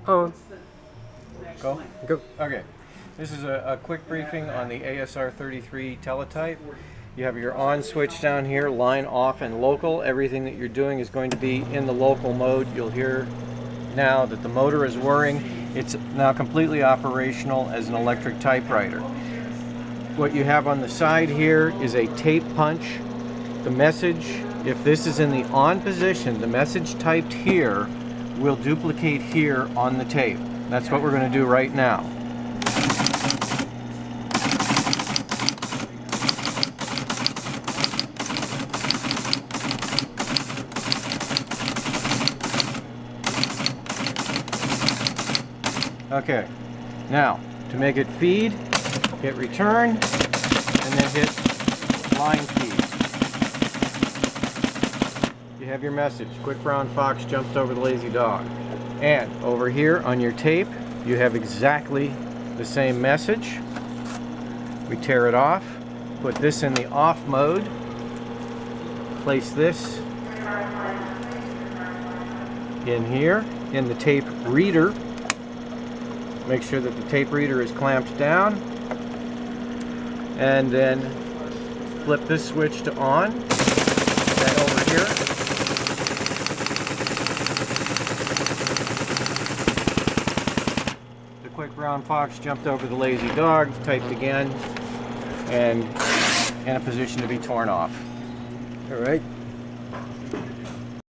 Oh, Go? go. Okay. This is a quick briefing on the ASR33 Teletype. You have your on switch down here, line off and local. Everything that you're doing is going to be in the local mode. You'll hear now that the motor is whirring. It's now completely operational as an electric typewriter. What you have on the side here is a tape punch. The message, if this is in the on position, the message typed here will duplicate here on the tape. That's what we're going to do right now. Okay, now to make it feed, hit return and then hit line feed. You have your message. Quick brown fox jumped over the lazy dog. And over here on your tape, you have exactly the same message. We tear it off, put this in the off mode, place this in here in the tape reader. Make sure that the tape reader is clamped down, and then flip this switch to on. Then over here, the quick brown fox jumped over the lazy dog, typed again, and in a position to be torn off. All right.